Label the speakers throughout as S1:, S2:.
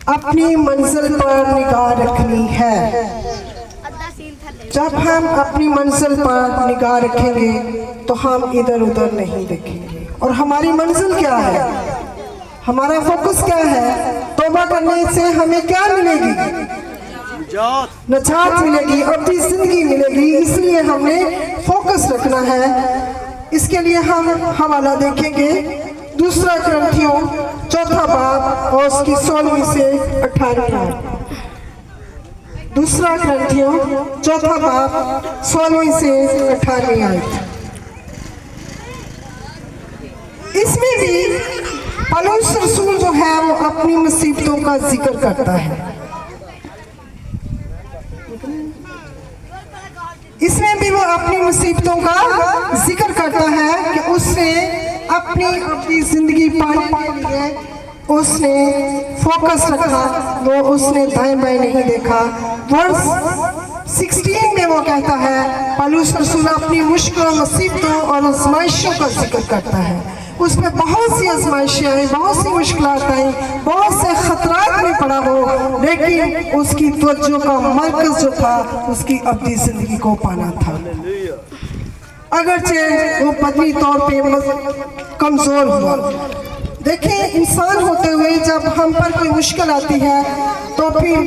S1: अपनी मंजिल पर निगाह रखनी है। जब हम अपनी मंजिल पर निगाह रखेंगे तो हम इधर उधर नहीं देखेंगे। और हमारी मंजिल क्या है, हमारा फोकस क्या है? तौबा करने से हमें क्या मिलेगी? नजात मिलेगी, अपनी जिंदगी मिलेगी। इसलिए हमने फोकस रखना है। इसके लिए हम हवाला देखेंगे दूसरा ग्रंथियों चौथा बाब और उसकी 16वीं से 18वीं आयत। दूसरा ग्रंथियों चौथा बाब 16वीं से 18वीं आयत। इसमें भी पौलुस रसूल जो है वो अपनी मुसीबतों का जिक्र करता है। इसमें भी वो अपनी मुसीबतों का जिक्र करता है कि उसने अपनी जिंदगी पाने के लिए उसने फोकस रखा, वो उसने दाएं बाएं नहीं देखा। वर्स 16 में वो कहता है, पौलुस रसूल अपनी मुश्किलों, मुसीबतों और आजमाइशों का जिक्र करता है। उसमें बहुत सी आजमाइशें आई, बहुत सी मुश्किलात आई, बहुत से खतरात में पड़ा हो, लेकिन उसकी तवज्जो का मरकज जो था उसकी अपनी जिंदगी को पाना था। अगरचे वो बदनी तौर पे कमजोर हुआ। देखें, इंसान होते हुए जब हम पर कोई मुश्किल आती है तो फिर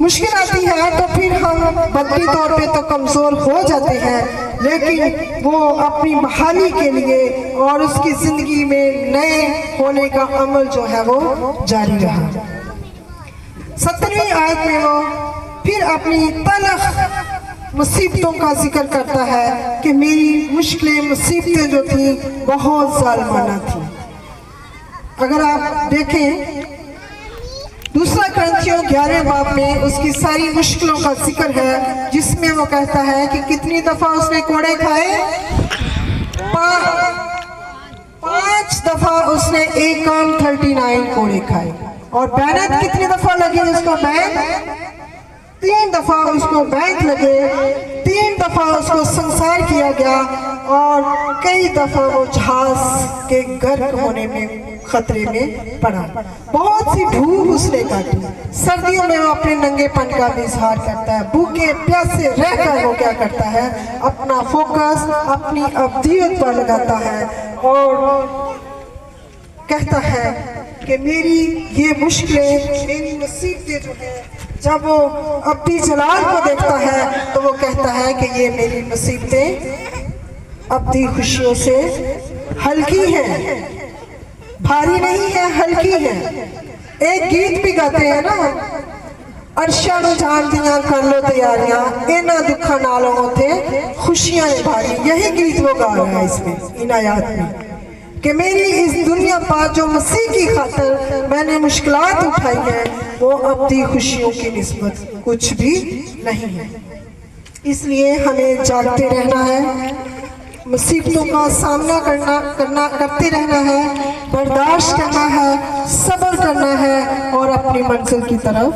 S1: मुश्किल आती है तो फिर हम बदनी तौर पे तो कमज़ोर हो जाते हैं, लेकिन वो अपनी बहाली के लिए और उसकी ज़िंदगी में नए होने का अमल जो है वो जारी रहा। 17वीं आयत में वो फिर अपनी तलख मुसीबतों का जिक्र करता है कि मेरी मुश्किलें, मुसीबतें जो थी बहुत ज़ालिमाना थी। अगर आप देखें दूसरा ग्रंथियों 11वें बाब में उसकी सारी मुश्किलों का जिक्र है, जिसमें वो कहता है कि कितनी दफा उसने कोड़े खाए, 5 दफा उसने एक काम 39 कोड़े खाए। और बैनत कितनी दफा लगे उसको? बैंक 3 दफा उसको बैंक लगे, 3 दफा उसको संसार किया गया और कई दफा वो जहाज के गर्क होने में खतरे में पड़ा। बहुत सी भूख उसने काटी। सर्दियों में वो अपने नंगेपन का भी इजहार करता है। भूखे प्यासे रहकर वो क्या करता है, अपना फोकस अपनी अब्दियत पर लगाता है और कहता है कि मेरी ये मुश्किलें, मेरी मुसीबतें जो है, जब वो अपनी जलाल को देखता है तो वो कहता है कि ये मेरी मुसीबतें अपनी खुशियों से हल्की हैं, भारी नहीं है, हल्की है। एक गीत भी गाते हैं ना, अरशा नूं जान दियां कर लो तैयारियां, इन्हां दुखां नालों होते खुशियां भारी। यही गीत वो गा रहा है इसमें, इन आयात में, कि मेरी इस दुनिया पर जो मसीह की खातिर मैंने मुश्किलात उठाई है वो अपनी खुशियों की निस्बत कुछ भी नहीं है। इसलिए हमें जागते रहना है, मुसीबतों का सामना करते रहना है, बर्दाश्त करना है, सब्र करना है और अपनी मंजिल की तरफ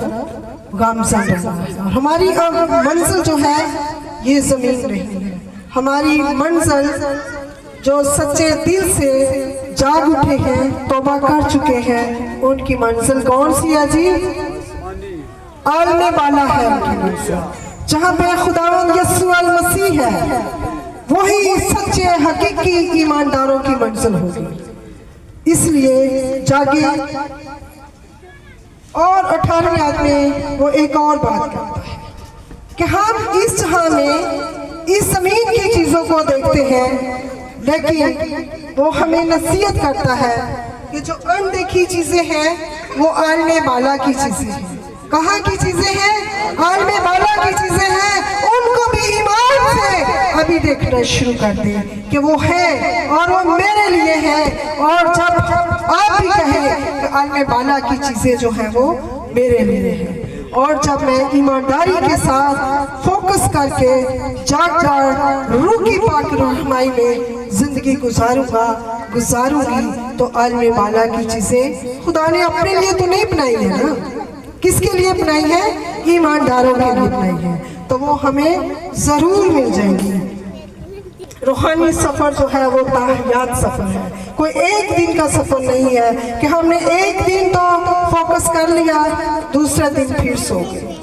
S1: गामज़न रहना है। और हमारी अब मंजिल जो है ये ज़मीन नहीं है। हमारी मंजिल जो सच्चे दिल से जाग उठे हैं, तौबा कर चुके हैं, उनकी मंजिल कौन सी है जी? आलमे बाला है उनकी मंजिल, जहाँ पे खुदावंद यीशु मसीह है। वही सच्चे हकीकी ईमानदारों की मंजिल होगी। इसलिए जागे। और 18वें आयत में वो एक और बात करता है कि हम इस जहां में इस जमीन की चीजों को देखते हैं, लेकिन वो हमें नसीहत करता है कि जो अनदेखी चीजें हैं वो आलमे बाला की चीजें हैं। कहाँ की चीजें हैं? आलमे बाला की चीजें हैं। उनको भी ईमान से अभी देखना शुरू कर दे कि वो है और वो मेरे लिए है। और जब आप भी कहें कि आलमे बाला की चीजें जो है वो मेरे लिए है, और जब मैं ईमानदारी के साथ फोकस करके जाकर रूह की पाक रहनुमाई में जिंदगी गुजारूंगी तो आलमे बाला की चीजें खुदा ने अपने लिए तो नहीं बनाई है ना, किसके लिए बनाई है? ईमानदारों के लिए बनाई है। तो वो हमें जरूर मिल जाएंगी। रूहानी सफ़र जो है वो ताहयात सफ़र है, कोई एक दिन का सफ़र नहीं है कि हमने एक दिन तो फोकस कर लिया, दूसरा दिन फिर सो गए।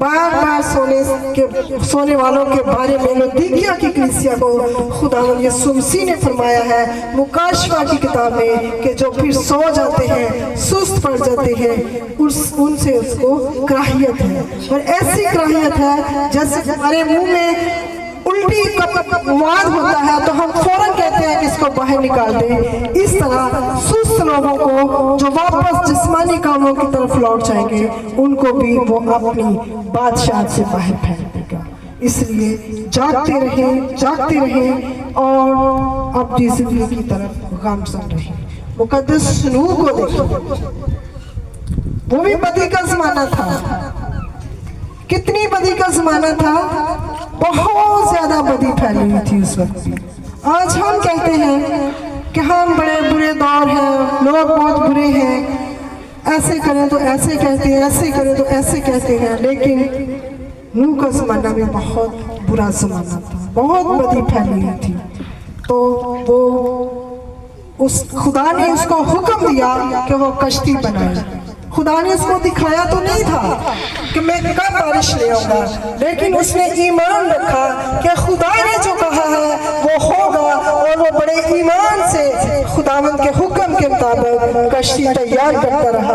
S1: बार बार सोने वालों के बारे में लौदीकिया की कलीसिया को खुदावंद यीशु मसीह ने फरमाया है मुकाशवा की किताब में कि जो फिर सो जाते हैं, सुस्त पड़ जाते हैं, उनसे उसको कराहियत है। और ऐसी कराहियत है जैसे हमारे मुंह में उल्टी का स्वाद होता है तो हम फौरन कहते हैं कि इसको बाहर निकाल दें। इस तरह सुस्त लोगों को जो वापस जिस्मानी कामों की तरफ लौट जाएंगे, उनको भी वो अपनी बादशाह से बाहर फेंक देगा। इसलिए जागते रहें और अपनी जिंदगी की तरफ गामज़न रहें। मुकद्दस नूह को देखिए, वो भी बदी का जमाना था। कितनी बदी का जमाना था, बहुत ज्यादा बदी फैली हुई थी उस वक्त भी। आज हम कहते हैं कि हम बड़े बुरे दौर हैं, लोग बहुत बुरे हैं, ऐसे करें तो ऐसे कहते हैं, ऐसे करें तो ऐसे कहते हैं। लेकिन नूह का जमाना भी बहुत बुरा जमाना था, बहुत बदी फैली हुई थी। तो वो उस खुदा ने उसको हुक्म दिया कि वो कश्ती बनाए। खुदा ने उसको दिखाया तो नहीं था कि मैं कब बारिश ले आऊंगा, लेकिन उसने ईमान रखा कि खुदा ने जो कहा है वो होगा, और वो बड़े ईमान से खुदावंद के हुक्म के मुताबिक कश्ती तैयार करता रहा।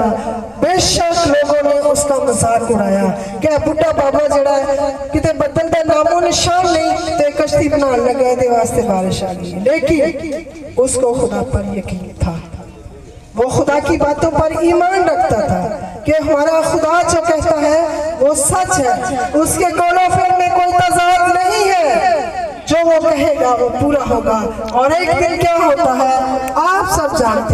S1: बेशक लोगों ने उसका मजाक उड़ाया कि बुढ़ा बाबा जड़ा किते बदल का नामो निशान नहीं ते कश्ती बनाने लगे दे वास्ते बारिश आ गई। लेकिन उसको खुदा पर यकीन था, वो खुदा की बातों पर ईमान रखता था कि हमारा खुदा जो कहता है वो सच है, उसके कौलो फिर में कोई तजाद नहीं है, जो वो कहेगा वो पूरा होगा। और एक दिन क्या होता है,